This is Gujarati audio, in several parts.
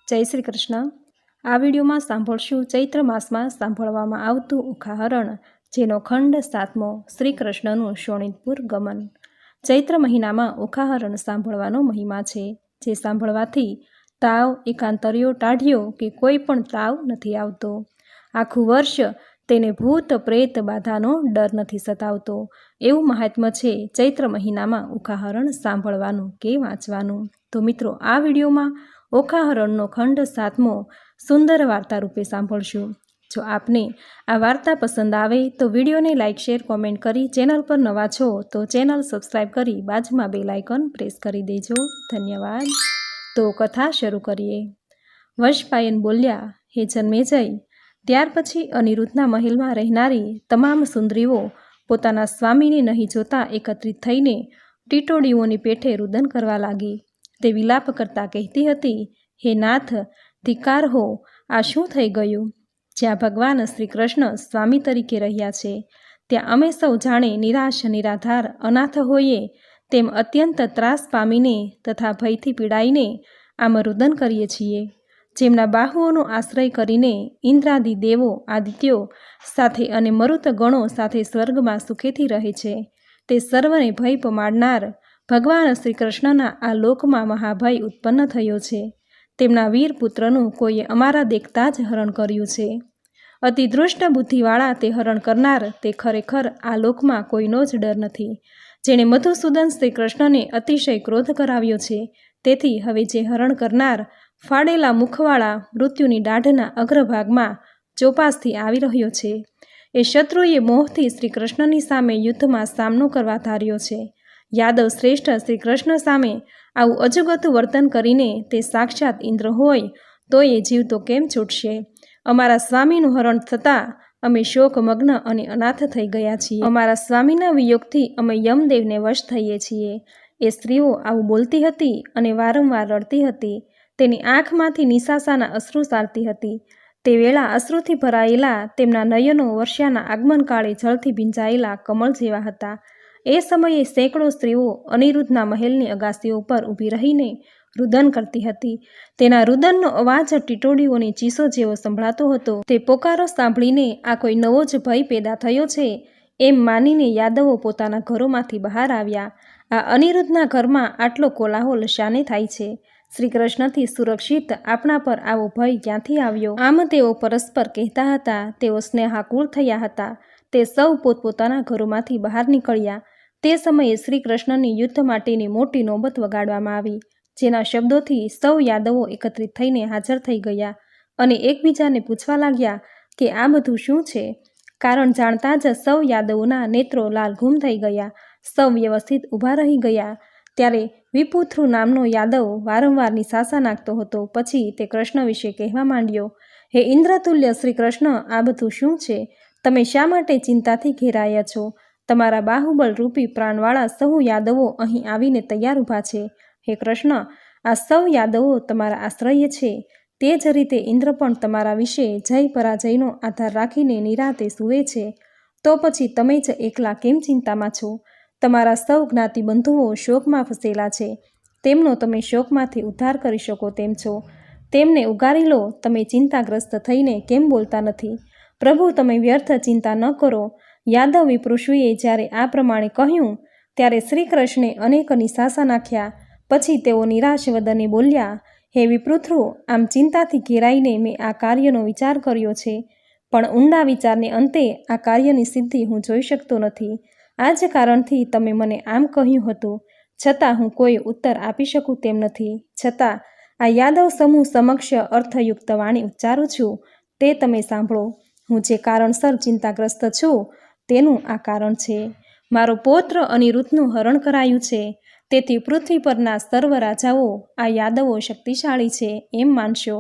જય શ્રી કૃષ્ણ। આ વિડીયોમાં સાંભળશું ચૈત્ર માસમાં સાંભળવામાં આવતું ઉખાહરણ, જેનો ખંડ 7મો, શ્રી કૃષ્ણનું શોણિતપુર ગમન। ચૈત્ર મહિનામાં ઉખાહરણ સાંભળવાનો મહિમા છે, જે સાંભળવાથી તાવ, એકાંતરિયો, ટાઢિયો કે કોઈ પણ તાવ નથી આવતો। આખું વર્ષ તેને ભૂત પ્રેત બાધાનો ડર નથી સતાવતો, એવું મહાત્મ્ય છે ચૈત્ર મહિનામાં ઉખાહરણ સાંભળવાનું કે વાંચવાનું। તો મિત્રો, આ વિડીયોમાં ઉખાહરણનો ખંડ 7મો સુંદર વાર્તા રૂપે સાંભળશું। જો આપને આ વાર્તા પસંદ આવે તો વિડીયોને લાઇક, શેર, કોમેન્ટ કરી ચેનલ પર નવા છો તો ચેનલ સબસ્ક્રાઈબ કરી બાજુમાં બેલ આઇકન પ્રેસ કરી દેજો। ધન્યવાદ। તો કથા શરૂ કરીએ। વશપાયન બોલ્યા, હે જન્મેજય, ત્યાર પછી અનિરુદ્ધના મહેલમાં રહેનારી તમામ સુંદરીઓ પોતાના સ્વામીને નહીં જોતા એકત્રિત થઈને ટીટોડીઓની પેઠે રુદન કરવા લાગી। તે વિલાપ કરતાં કહેતી હતી, હે નાથ, ધિક્કાર હો, આ શું થઈ ગયું? જ્યાં ભગવાન શ્રી કૃષ્ણ સ્વામી તરીકે રહ્યા છે, ત્યાં અમે સૌ જાણે નિરાશ, નિરાધાર, અનાથ હોઈએ તેમ અત્યંત ત્રાસ પામીને તથા ભયથી પીડાઈને આમ રુદન કરીએ છીએ। જેમના બાહુઓનો આશ્રય કરીને ઇન્દ્રાદિ દેવો, આદિત્યો સાથે અને મરુત ગણો સાથે સ્વર્ગમાં સુખેથી રહે છે, તે સર્વને ભય પમાડનાર ભગવાન શ્રી કૃષ્ણના આ લોકમાં મહાભય ઉત્પન્ન થયો છે। તેમના વીર પુત્રનું કોઈએ અમારા દેખતા જ હરણ કર્યું છે। અતિ દૃષ્ટ બુદ્ધિવાળા તે હરણ કરનાર તે ખરેખર આ લોકમાં કોઈનો જ ડર નથી। જેણે મધુસૂદન શ્રી કૃષ્ણને અતિશય ક્રોધ કરાવ્યો છે, તેથી હવે જે હરણ કરનાર ફાડેલા મુખવાળા મૃત્યુની દાઢના અગ્રભાગમાં ચોપાસથી આવી રહ્યો છે, એ શત્રુએ મોહથી શ્રી કૃષ્ણની સામે યુદ્ધમાં સામનો કરવા ધાર્યો છે। યાદવ શ્રેષ્ઠ શ્રી કૃષ્ણ સામે આવું અજુગતું વર્તન કરીને તે સાક્ષાત ઇન્દ્ર હોય તો એ જીવતો કેમ છૂટશે? અમારા સ્વામીનું હરણ થતાં અમે શોકમગ્ન અને અનાથ થઈ ગયા છીએ। અમારા સ્વામીના વિયોગથી અમે યમદેવને વશ થઈએ છીએ। એ સ્ત્રીઓ આવું બોલતી હતી અને વારંવાર રડતી હતી। તેની આંખમાંથી નિશાસાના અશ્રુ ચાલતી હતી। તે વેળા અશ્રુથી ભરાયેલા તેમના નયનો વર્ષાના આગમનકાળે જળથી ભીંજાયેલા કમળ જેવા હતા। એ સમયે સેંકડો સ્ત્રીઓ અનિરુદ્ધના મહેલની અગાસીઓ પર ઊભી રહીને રુદન કરતી હતી। તેના રુદનનો અવાજ ટીટોડીઓની ચીસો જેવો સંભળાતો હતો। તે પોકારો સાંભળીને આ કોઈ નવો જ ભય પેદા થયો છે એમ માનીને યાદવો પોતાના ઘરોમાંથી બહાર આવ્યા। આ અનિરુદ્ધના ઘરમાં આટલો કોલાહોલ શાને થાય છે? શ્રી કૃષ્ણથી સુરક્ષિત આપણા પર આવો ભય ક્યાંથી આવ્યો? આમ તેઓ પરસ્પર કહેતા હતા। તેઓ સ્નેહાકુળ થયા હતા। તે સૌ પોતપોતાના ઘરોમાંથી બહાર નીકળ્યા। તે સમયે શ્રી કૃષ્ણની યુદ્ધ માટેની મોટી નોબત વગાડવામાં આવી, જેના શબ્દોથી સૌ યાદવો એકત્રિત થઈને હાજર થઈ ગયા અને એકબીજાને પૂછવા લાગ્યા કે આ બધું શું છે? કારણ જાણતા જ સૌ યાદવોના નેત્રો લાલઘૂમ થઈ ગયા। સૌ વ્યવસ્થિત ઊભા રહી ગયા। ત્યારે વિપુથૃ નામનો યાદવ વારંવાર નિશાસા નાખતો હતો। પછી તે કૃષ્ણ વિશે કહેવા માંડ્યો, હે ઇન્દ્રતુલ્ય શ્રી કૃષ્ણ, આ બધું શું છે? તમે શા માટે ચિંતાથી ઘેરાયા છો? તમારા બાહુબળ રૂપી પ્રાણવાળા સહુ યાદવો અહીં આવીને તૈયાર ઊભા છે। હે કૃષ્ણ, આ સૌ યાદવો તમારા આશ્રય છે। તે જ રીતે ઇન્દ્ર પણ તમારા વિશે જય પરાજયનો આધાર રાખીને નિરાતે સૂવે છે। તો પછી તમે જ એકલા કેમ ચિંતામાં છો? તમારા સૌ જ્ઞાતિબંધુઓ શોકમાં ફસેલા છે, તેમનો તમે શોકમાંથી ઉદ્ધાર કરી શકો તેમ છો। તેમને ઉગારી લો। તમે ચિંતાગ્રસ્ત થઈને કેમ બોલતા નથી? પ્રભુ, તમે વ્યર્થ ચિંતા ન કરો। યાદવ વિપ્રુષુએ જ્યારે આ પ્રમાણે કહ્યું ત્યારે શ્રી કૃષ્ણે અનેક નિશાસા નાખ્યા। પછી તેઓ નિરાશ વદને બોલ્યા, હે વિપૃથુ, આમ ચિંતાથી ઘેરાઈને મેં આ કાર્યનો વિચાર કર્યો છે, પણ ઊંડા વિચારને અંતે આ કાર્યની સિદ્ધિ હું જોઈ શકતો નથી। આ જ કારણથી તમે મને આમ કહ્યું હતું, છતાં હું કોઈ ઉત્તર આપી શકું તેમ નથી। છતાં આ યાદવ સમૂહ સમક્ષ અર્થયુક્ત વાણી ઉચ્ચારું છું, તે તમે સાંભળો। હું જે કારણસર ચિંતાગ્રસ્ત છું તેનું આ કારણ છે। મારો પૌત્ર અનિરુદ્ધનું હરણ કરાયું છે, તેથી પૃથ્વી પરના સર્વ રાજાઓ આ યાદવો શક્તિશાળી છે એમ માનશો।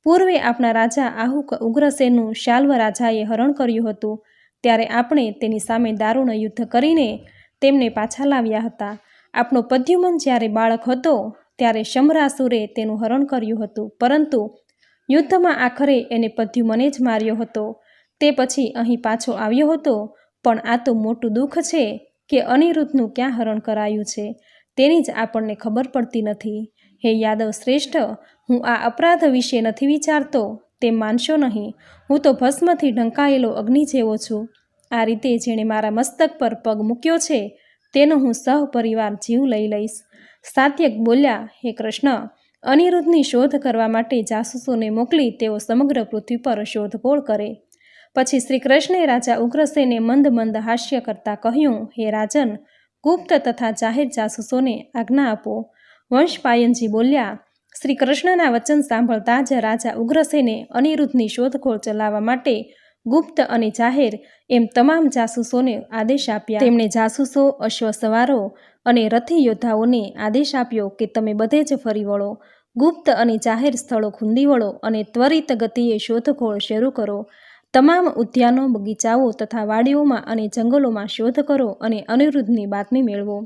પૂર્વે આપણા રાજા આહુક ઉગ્રસેનનું શાલ્વ રાજાએ હરણ કર્યું હતું, ત્યારે આપણે તેની સામે દારૂણ યુદ્ધ કરીને તેમને પાછા લાવ્યા હતા। આપણો પ્રદ્યુમન જ્યારે બાળક હતો ત્યારે શમ્રાસુરે તેનું હરણ કર્યું હતું, પરંતુ યુદ્ધમાં આખરે એને પ્રદ્યુમને જ માર્યો હતો। તે પછી અહીં પાછો આવ્યો હતો, પણ આ તો મોટું દુઃખ છે કે અનિરુદ્ધનું ક્યાં હરણ કરાયું છે તેની જ આપણને ખબર પડતી નથી। હે યાદવ શ્રેષ્ઠ, હું આ અપરાધ વિશે નથી વિચારતો તેમ માનશો નહીં. હું તો ભસ્મથી ઢંકાયેલો અગ્નિ જેવો છું. આ રીતે જેણે મારા મસ્તક પર પગ મૂક્યો છે તેનો હું સહપરિવાર જીવ લઈ લઈશ. સાત્યક બોલ્યા, હે કૃષ્ણ, અનિરુદ્ધની શોધ કરવા માટે જાસૂસોને મોકલી તેઓ સમગ્ર પૃથ્વી પર શોધખોળ કરે. પછી શ્રી કૃષ્ણે રાજા ઉગ્રસેને મંદ મંદ હાસ્ય કરતા કહ્યું, હે રાજન, ગુપ્ત તથા જાહેર જાસૂસોને આજ્ઞા આપો. વંશપાયનજી બોલ્યા, શ્રી કૃષ્ણના વચન સાંભળતા જ રાજા ઉગ્રસેને અનિરુદ્ધની શોધખોળ ચલાવવા માટે ગુપ્ત અને જાહેર એમ તમામ જાસૂસોને આદેશ આપ્યા. તેમણે જાસૂસો, અશ્વસવારો અને રથી યોદ્ધાઓને આદેશ આપ્યો કે તમે બધે જ ફરી વળો, ગુપ્ત અને જાહેર સ્થળો ખૂંદી વળો અને ત્વરિત ગતિએ શોધખોળ શરૂ કરો. તમામ ઉદ્યાનો, બગીચાઓ તથા વાડીઓમાં અને જંગલોમાં શોધ કરો અને અનિરુદ્ધની બાતમી મેળવો.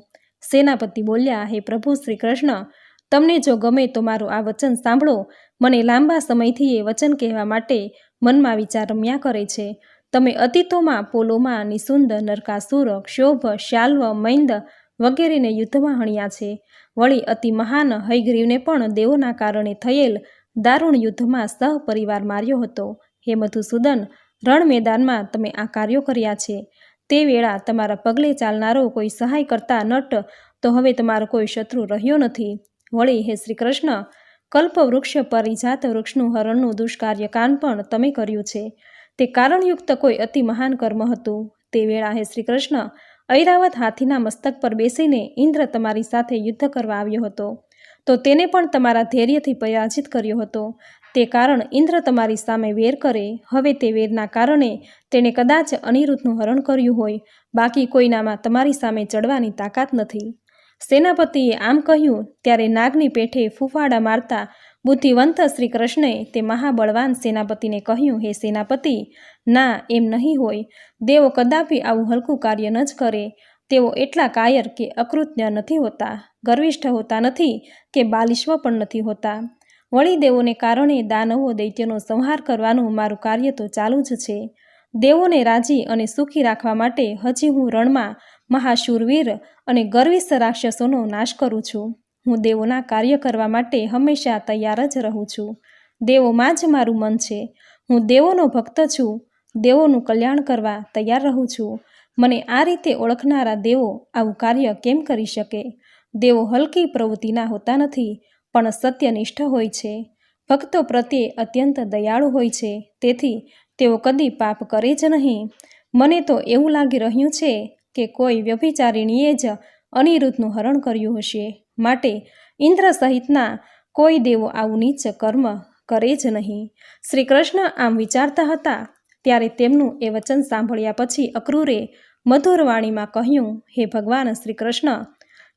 સેનાપતિ બોલ્યા, હે પ્રભુ શ્રી કૃષ્ણ, તમને જો ગમે તો મારું આ વચન સાંભળો. મને લાંબા સમયથી એ વચન કહેવા માટે મનમાં વિચાર રમ્યા કરે છે. તમે અતીતોમાં પોલોમાં નિસુંદ, નરકાસુર, ક્ષોભ, શાલ્વ, મૈંદ વગેરેને યુદ્ધમાં હણ્યા છે. વળી અતિ મહાન હયગ્રીવને પણ દેવોના કારણે થયેલ દારૂણ યુદ્ધમાં સહપરિવાર માર્યો હતો. હે મધુસૂદન, રણ મેદાનમાં તમે આ કાર્યો કર્યા છે. તે વેળા તમારા પગલે ચાલનારો કોઈ સહાય કરતા નટ તો હવે તમારો કોઈ શત્રુ રહ્યો નથી. વળી હે શ્રી કૃષ્ણ, કલ્પવૃક્ષ પરિજાત વૃક્ષનું હરણનું દુષ્કાર્ય કાન પણ તમે કર્યું છે. તે કારણયુક્ત કોઈ અતિ મહાન કર્મ હતું. તે વેળા હે શ્રી કૃષ્ણ, ઐરાવત હાથીના મસ્તક પર બેસીને ઇન્દ્ર તમારી સાથે યુદ્ધ કરવા આવ્યો હતો, તો તેને પણ તમારા ધૈર્યથી પરાજિત કર્યો હતો. તે કારણ ઇન્દ્ર તમારી સામે વેર કરે. હવે તે વેરના કારણે તેણે કદાચ અનિરુદ્ધનું હરણ કર્યું હોય, બાકી કોઈનામાં તમારી સામે ચડવાની તાકાત નથી. સેનાપતિએ આમ કહ્યું ત્યારે નાગની પેઠે ફૂફાડા મારતા બુદ્ધિવંત શ્રી કૃષ્ણે તે મહાબળવાન સેનાપતિને કહ્યું, હે સેનાપતિ, ના, એમ નહીં હોય. દેવો કદાપી આવું હલકું કાર્ય ન જ કરે. તેઓ એટલા કાયર કે અકૃત્ય નથી હોતા, ગર્વિષ્ઠ હોતા નથી કે બાલિશ્વ પણ નથી હોતા. વળી દેવોને કારણે દાનવો દૈત્યનો સંહાર કરવાનું મારું કાર્ય તો ચાલુ જ છે. દેવોને રાજી અને સુખી રાખવા માટે હજી હું રણમાં મહાશૂરવીર અને ગર્વિષ્ઠ રાક્ષસોનો નાશ કરું છું. હું દેવોના કાર્ય કરવા માટે હંમેશા તૈયાર જ રહું છું. દેવોમાં જ મારું મન છે. હું દેવોનો ભક્ત છું. દેવોનું કલ્યાણ કરવા તૈયાર રહું છું. મને આ રીતે ઓળખનારા દેવો આવું કાર્ય કેમ કરી શકે? દેવો હલકી પ્રવૃત્તિના હોતા નથી, પણ સત્યનિષ્ઠ હોય છે. ભક્તો પ્રત્યે અત્યંત દયાળુ હોય છે. તેથી તેઓ કદી પાપ કરે જ નહીં. મને તો એવું લાગી રહ્યું છે કે કોઈ વ્યભિચારિણીએ જ અનિરુદ્ધનું હરણ કર્યું હશે. માટે ઇન્દ્ર સહિતના કોઈ દેવો આવું નીચ કર્મ કરે જ નહીં. શ્રી કૃષ્ણ આમ વિચારતા હતા ત્યારે તેમનું એ વચન સાંભળ્યા પછી અક્રૂરે મધુર વાણીમાં કહ્યું, હે ભગવાન શ્રી કૃષ્ણ,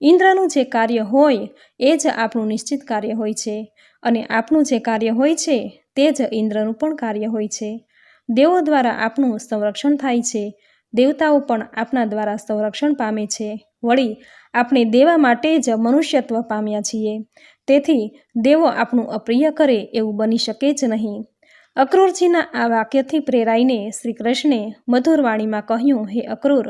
ઇન્દ્રનું જે કાર્ય હોય એ જ આપણું નિશ્ચિત કાર્ય હોય છે, અને આપણું જે કાર્ય હોય છે તે જ ઇન્દ્રનું પણ કાર્ય હોય છે. દેવો દ્વારા આપણું સંરક્ષણ થાય છે. દેવતાઓ પણ આપણા દ્વારા સંરક્ષણ પામે છે. વળી આપણે દેવા માટે જ મનુષ્યત્વ પામ્યા છીએ. તેથી દેવો આપણું અપ્રિય કરે એવું બની શકે જ નહીં. અક્રૂરજીના આ વાક્યથી પ્રેરાઈને શ્રી કૃષ્ણે મધુર વાણીમાં કહ્યું, હે અક્રૂર,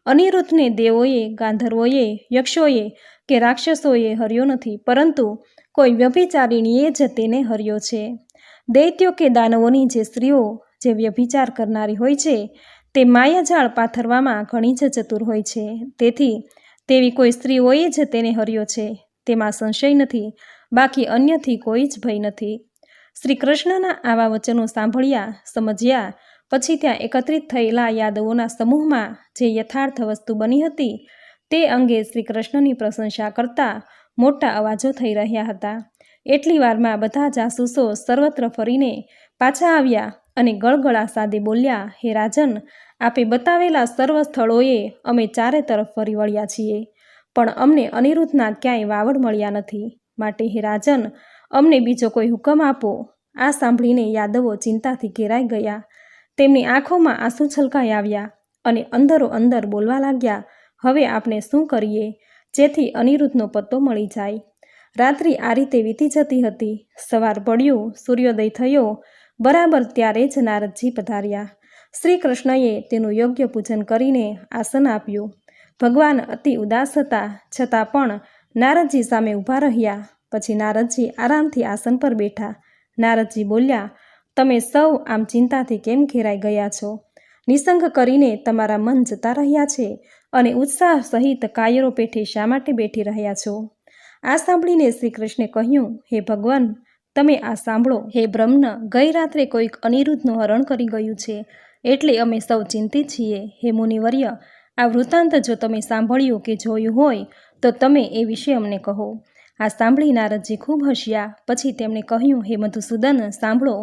અનિરુદ્ધને દેવોએ, ગાંધર્વોએ, યક્ષોએ કે રાક્ષસોએ હર્યો નથી, પરંતુ કોઈ વ્યભિચારિણીએ જ તેને હર્યો છે. દૈત્યો કે દાનવોની જે સ્ત્રીઓ જે વ્યભિચાર કરનારી હોય છે તે માયાજાળ પાથરવામાં ઘણી જ ચતુર હોય છે. તેથી તેવી કોઈ સ્ત્રીઓએ જ તેને હર્યો છે, તેમાં સંશય નથી. બાકી અન્યથી કોઈ જ ભય નથી. શ્રી કૃષ્ણના આવા વચનો સાંભળ્યા, સમજ્યા પછી ત્યાં એકત્રિત થયેલા યાદવોના સમૂહમાં જે યથાર્થ વસ્તુ બની હતી તે અંગે શ્રી કૃષ્ણની પ્રશંસા કરતા મોટા અવાજો થઈ રહ્યા હતા. એટલી વારમાં બધા જાસૂસો સર્વત્ર ફરીને પાછા આવ્યા અને ગળગળા સાદે બોલ્યા, હે રાજન, આપે બતાવેલા સર્વ સ્થળોએ અમે ચારે તરફ ફરી વળ્યા છીએ, પણ અમને અનિરુદ્ધના ક્યાંય વાવડ મળ્યા નથી. માટે હે રાજન, અમને બીજો કોઈ હુકમ આપો. આ સાંભળીને યાદવો ચિંતાથી ઘેરાઈ ગયા. તેમની આંખોમાં આંસુ છલકાઈ આવ્યા અને અંદરો અંદર બોલવા લાગ્યા, હવે આપણે શું કરીએ જેથી અનિરુદ્ધનો પત્તો મળી જાય. રાત્રિ આ રીતે વીતી જતી હતી. સવાર પડ્યું, સૂર્યોદય થયો. બરાબર ત્યારે જ નારદજી પધાર્યા. શ્રી કૃષ્ણએ તેનું યોગ્ય પૂજન કરીને આસન આપ્યું. ભગવાન અતિ ઉદાસ હતા, છતાં પણ નારદજી સામે ઊભા રહ્યા. પછી નારદજી આરામથી આસન પર બેઠા. નારદજી બોલ્યા, તમે સૌ આમ ચિંતાથી કેમ ઘેરાઈ ગયા છો? નિસંગ કરીને તમારા મન જતા રહ્યા છે અને ઉત્સાહ સહિત કાયરો પેઠે શા માટે બેઠી રહ્યા છો? આ સાંભળીને શ્રી કૃષ્ણે કહ્યું, હે ભગવાન, તમે આ સાંભળો. હે બ્રહ્મન, ગઈ રાત્રે કોઈક અનિરુદ્ધનું હરણ કરી ગયું છે, એટલે અમે સૌ ચિંતિત છીએ. હે મુનિવર્ય, આ વૃત્તાંત જો તમે સાંભળ્યું કે જોયું હોય તો તમે એ વિશે અમને કહો. આ સાંભળી નારદજી ખૂબ હસ્યા. પછી તેમણે કહ્યું, હે મધુસૂદન, સાંભળો.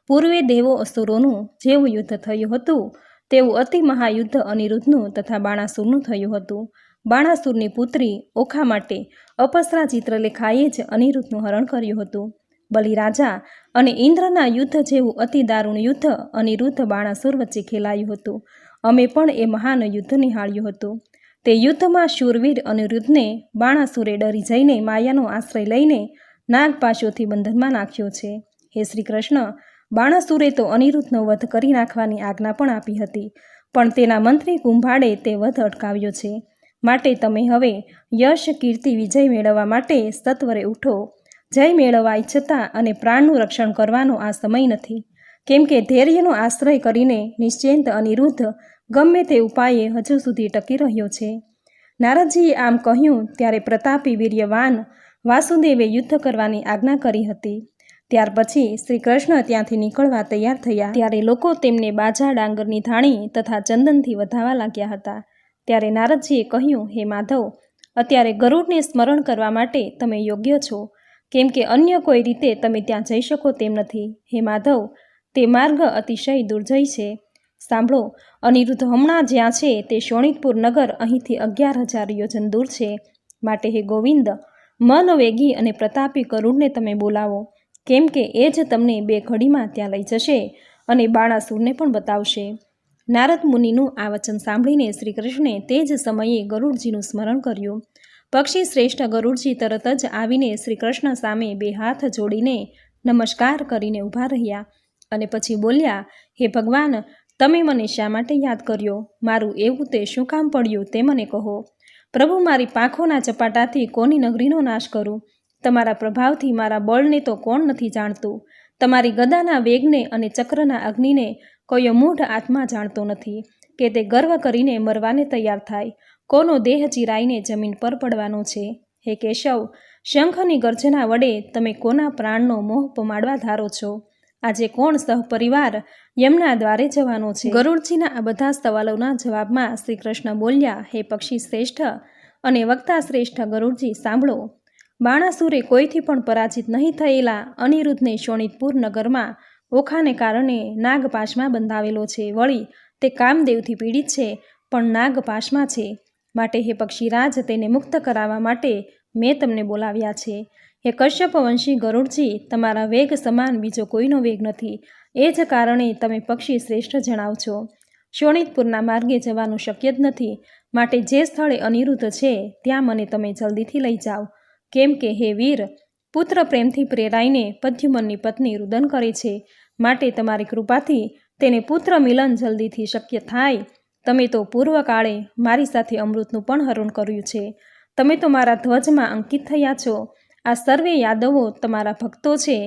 પૂર્વે દેવો અસુરોનું જેવું યુદ્ધ થયું હતું તેવું અતિ મહાયુદ્ધ અનિરુદ્ધનું તથા બાણાસુરનું થયું હતું. બાણાસુરની પુત્રી ઓખા માટે અપસરા ચિત્રલેખાએ જ અનિરુદ્ધનું હરણ કર્યું હતું. બલિરાજા અને ઇન્દ્રના યુદ્ધ જેવું અતિ દારૂણ યુદ્ધ અનિરુદ્ધ બાણાસુર વચ્ચે ખેલાયું હતું. અમે પણ એ મહાન યુદ્ધ નિહાળ્યું હતું. તે યુદ્ધમાં શૂરવીર અનિરુદ્ધને બાણાસુરે ડરી જઈને માયાનો આશ્રય લઈને નાગપાશોથી બંધનમાં નાખ્યો છે. હે શ્રી કૃષ્ણ, બાણાસુરે તો અનિરુદ્ધનો વધ કરી નાખવાની આજ્ઞા પણ આપી હતી, પણ તેના મંત્રી કુંભાડે તે વધ અટકાવ્યો છે. માટે તમે હવે યશ, કીર્તિ, વિજય મેળવવા માટે સત્વરે ઉઠો. જય મેળવવા ઈચ્છતા અને પ્રાણનું રક્ષણ કરવાનો આ સમય નથી, કેમ કે ધૈર્યનો આશ્રય કરીને નિશ્ચિંત અનિરુદ્ધ ગમે તે ઉપાયે હજુ સુધી ટકી રહ્યો છે. નારદજીએ આમ કહ્યું ત્યારે પ્રતાપી વીર્યવાન વાસુદેવે યુદ્ધ કરવાની આજ્ઞા કરી હતી. ત્યાર પછી શ્રી કૃષ્ણ ત્યાંથી નીકળવા તૈયાર થયા. ત્યારે લોકો તેમને બાજા, ડાંગરની ધાણી તથા ચંદનથી વધાવા લાગ્યા હતા. ત્યારે નારદજીએ કહ્યું, હે માધવ, અત્યારે ગરુડને સ્મરણ કરવા માટે તમે યોગ્ય છો, કેમ કે અન્ય કોઈ રીતે તમે ત્યાં જઈ શકો તેમ નથી. હે માધવ, તે માર્ગ અતિશય દુર્જય છે. સાંભળો, અનિરુદ્ધ હમણાં જ્યાં છે તે શોણિતપુર નગર અહીંથી 11,000 યોજન દૂર છે. માટે હે ગોવિંદ, મનવેગી અને પ્રતાપી ગરુડને તમે બોલાવો, કેમ કે એ જ તમને 2 ઘડીમાં ત્યાં લઈ જશે અને બાણાસુરને પણ બતાવશે. નારદ મુનિનું આ વચન સાંભળીને શ્રી કૃષ્ણે તે જ સમયે ગરુડજીનું સ્મરણ કર્યું. પક્ષી શ્રેષ્ઠ ગરુડજી તરત જ આવીને શ્રી કૃષ્ણ સામે 2 હાથ જોડીને નમસ્કાર કરીને ઊભા રહ્યા અને પછી બોલ્યા, હે ભગવાન, તમે મને શા માટે યાદ કર્યો? મારું એવું તે શું કામ પડ્યું તે મને કહો. પ્રભુ, મારી પાંખોના ચપાટાથી કોની નગરીનો નાશ કરું? તમારા પ્રભાવથી મારા બળને તો કોણ નથી જાણતું? તમારી ગદાના વેગને અને ચક્રના અગ્નિને કોઈ મૂઢ આત્મા જાણતો નથી કે તે ગર્વ કરીને મરવાને તૈયાર થાય. કોનો દેહ ચીરાઈને જમીન પર પડવાનો છે? હે કેશવ, શંખની ગર્જના વડે તમે કોના પ્રાણનો મોહ પમાડવા ધારો છો? આજે કોણ સહપરિવાર યમના દ્વારે જવાનો છે? ગરુડજીના આ બધા સવાલોના જવાબમાં શ્રી કૃષ્ણ બોલ્યા, હે પક્ષી શ્રેષ્ઠ અને વક્તા શ્રેષ્ઠ ગરુડજી, સાંભળો. બાણાસુરે કોઈથી પણ પરાજિત નહીં થયેલા અનિરુદ્ધને શોણિતપુર નગરમાં ઓખાને કારણે નાગપાશમાં બંધાવેલો છે. વળી તે કામદેવથી પીડિત છે, પણ નાગપાશમાં છે. માટે હે પક્ષીરાજ, તેને મુક્ત કરાવવા માટે મેં તમને બોલાવ્યા છે. હે કશ્યપ વંશી ગરુડજી, તમારા વેગ સમાન બીજો કોઈનો વેગ નથી. એ જ કારણે તમે પક્ષી શ્રેષ્ઠ જણાવ છો. શોણિતપુરના માર્ગે જવાનું શક્ય જ નથી. માટે જે સ્થળે અનિરુદ્ધ છે ત્યાં મને તમે જલ્દીથી લઈ જાઓ. કેમ કે હે વીર, પુત્ર પ્રેમથી પ્રેરાઈને પદ્યુમનની પત્ની રુદન કરે છે. માટે તમારી કૃપાથી તેને પુત્ર મિલન જલ્દીથી શક્ય થાય. તમે તો પૂર્વકાળે મારી સાથે અમૃતનું પણ હરણ કર્યું છે. તમે તો મારા ધ્વજમાં અંકિત થયા છો. આ સર્વે યાદવો તમારા ભક્તો છે.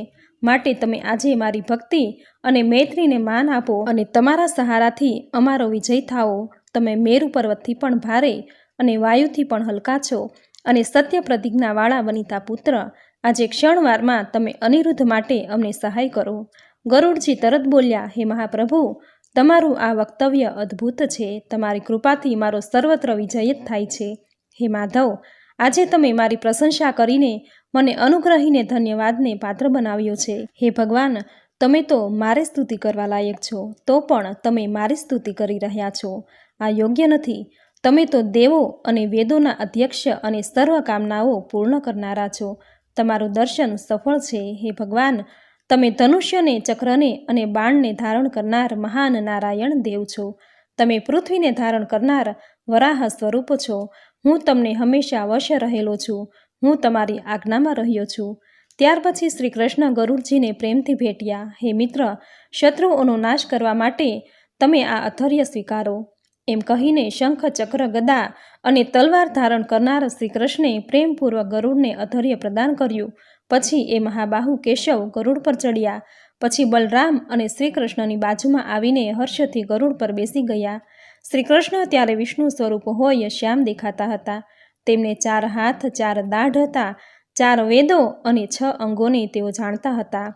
માટે તમે આજે મારી ભક્તિ અને મૈત્રીને માન આપો અને તમારા સહારાથી અમારો વિજય થાઓ. તમે મેરુ પર્વતથી પણ ભારે અને વાયુથી પણ હલકા છો અને સત્ય પ્રતિજ્ઞાવાળા વનિતા પુત્ર, આજે ક્ષણવારમાં તમે અનિરુદ્ધ માટે અમને સહાય કરો. ગરુડજી તરત બોલ્યા, હે મહાપ્રભુ, તમારું આ વક્તવ્ય અદ્ભુત છે. તમારી કૃપાથી મારો સર્વત્ર વિજય જ થાય છે. હે માધવ, આજે તમે મારી પ્રશંસા કરીને મને અનુગ્રહીને ધન્યવાદને પાત્ર બનાવ્યો છે. હે ભગવાન, તમે તો મારે સ્તુતિ કરવા લાયક છો, તો પણ તમે મારી સ્તુતિ કરી રહ્યા છો. આ યોગ્ય નથી. તમે તો દેવો અને વેદોના અધ્યક્ષ અને સર્વ કામનાઓ પૂર્ણ કરનારા છો. તમારું દર્શન સફળ છે. હે ભગવાન, તમે ધનુષ્યને, ચક્રને અને બાણને ધારણ કરનાર મહાન નારાયણ દેવ છો. તમે પૃથ્વીને ધારણ કરનાર વરાહ સ્વરૂપ છો. હું તમને હંમેશા વશ રહેલો છું. હું તમારી આજ્ઞામાં રહ્યો છું. ત્યાર પછી શ્રી કૃષ્ણ ગરુડજીને પ્રેમથી ભેટ્યા. હે મિત્ર, શત્રુઓનો નાશ કરવા માટે તમે આ અથર્ય સ્વીકારો. એમ કહીને શંખ, ચક્ર, ગદા અને તલવાર ધારણ કરનાર શ્રી કૃષ્ણે પ્રેમપૂર્વક ગરુડને અથર્ય પ્રદાન કર્યું પછી એ મહાબાહુ કેશવ ગરુડ પર ચડ્યા. પછી બલરામ અને શ્રી કૃષ્ણની બાજુમાં આવીને હર્ષથી ગરુડ પર બેસી ગયા. શ્રી કૃષ્ણ ત્યારે વિષ્ણુ સ્વરૂપ હોય શ્યામ દેખાતા હતા. તેમને 4 હાથ 4 દાઢ હતા. 4 વેદો અને 6 અંગોને તેઓ જાણતા હતા.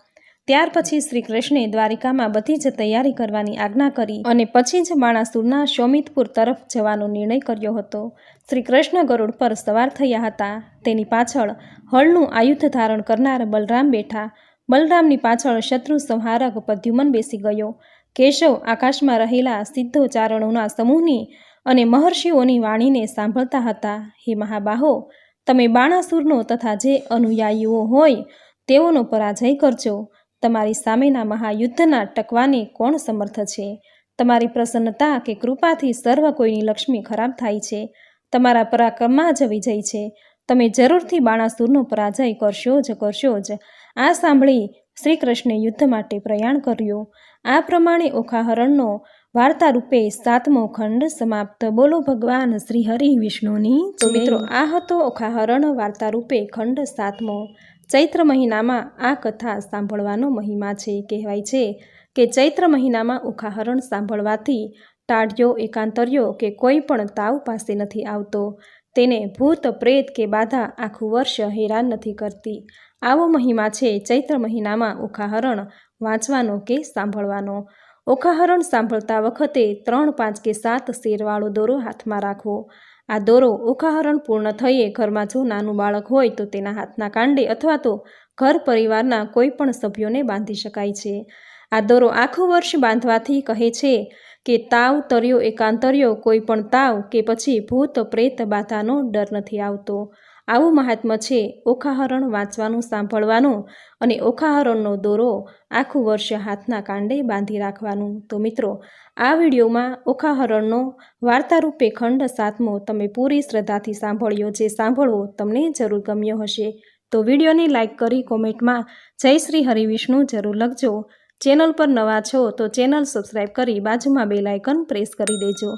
ત્યાર પછી શ્રી કૃષ્ણે દ્વારિકામાં બધી જ તૈયારી કરવાની આજ્ઞા કરી અને પછી જ બાણાસુરના શોમિતપુર તરફ જવાનો નિર્ણય કર્યો હતો. શ્રી કૃષ્ણ ગરુડ પર સવાર થયા હતા. તેની પાછળ હળનું આયુધ ધારણ કરનાર બલરામ બેઠા. બલરામની પાછળ શત્રુ સંહારક પ્રદ્યુમન બેસી ગયો. કેશવ આકાશમાં રહેલા સિદ્ધો ચારણોના સમૂહની અને મહર્ષિઓની વાણીને સાંભળતા હતા. હે મહાબાહો, તમે બાણાસુરનો તથા જે અનુયાયીઓ હોય તેઓનો પરાજય કરજો. તમારી સામેના મહાયુદ્ધના ટકવાને કોણ સમર્થ છે? તમારી પ્રસન્નતા કે કૃપાથી સર્વ કોઈની લક્ષ્મી ખરાબ થાય છે. તમારા પરાક્રમમાં જ વિજય છે. તમે જરૂરથી બાણાસુરનો પરાજય કરશો જ. આ સાંભળી શ્રી કૃષ્ણે યુદ્ધ માટે પ્રયાણ કર્યું. આ પ્રમાણે ઓખાહરણનો વાર્તા રૂપે 7મો ખંડ સમાપ્ત. બોલો ભગવાન શ્રી હરિ વિષ્ણુની. તો મિત્રો, આ હતો ઓખાહરણ વાર્તા રૂપે ખંડ 7મો. ચૈત્ર મહિનામાં આ કથા સાંભળવાનો મહિમા છે. કહેવાય છે કે ચૈત્ર મહિનામાં ઓખાહરણ સાંભળવાથી ટાઢિયો, એકાંતરિયો કે કોઈ પણ તાવ પાસે નથી આવતો. તેને ભૂત, પ્રેત કે બાધા આખું વર્ષ હેરાન નથી કરતી. આવો મહિમા છે ચૈત્ર મહિનામાં ઓખાહરણ વાંચવાનો કે સાંભળવાનો. ઓખાહરણ સાંભળતા વખતે 3, 5 કે 7 શેરવાળો દોરો હાથમાં રાખવો. આ દોરો ઓખાહરણ પૂર્ણ થયે ઘરમાં જો નાનું બાળક હોય તો તેના હાથના કાંડે અથવા તો ઘર પરિવારના કોઈ પણ સભ્યોને બાંધી શકાય છે. આ દોરો આખું વર્ષ બાંધવાથી કહે છે કે તાવ, તર્યો, એકાંતરિયો, કોઈ પણ તાવ કે પછી ભૂત, પ્રેત, બાધાનો ડર નથી આવતો. આવું મહાત્મ્ય છે ઓખાહરણ વાંચવાનું, સાંભળવાનું અને ઓખાહરણનો દોરો આખું વર્ષ હાથના કાંડે બાંધી રાખવાનું. તો મિત્રો, આ વિડીયોમાં ઓખાહરણનો વાર્તારૂપે ખંડ 7મો તમે પૂરી શ્રદ્ધાથી સાંભળ્યો. જે સાંભળવો તમને જરૂર ગમ્યો હશે તો વિડીયોને લાઇક કરી કોમેન્ટમાં જય શ્રી હરિવિષ્ણુ જરૂર લખજો. ચેનલ પર નવા છો તો ચેનલ સબસ્ક્રાઈબ કરી બાજુમાં બેલ આઇકન પ્રેસ કરી દેજો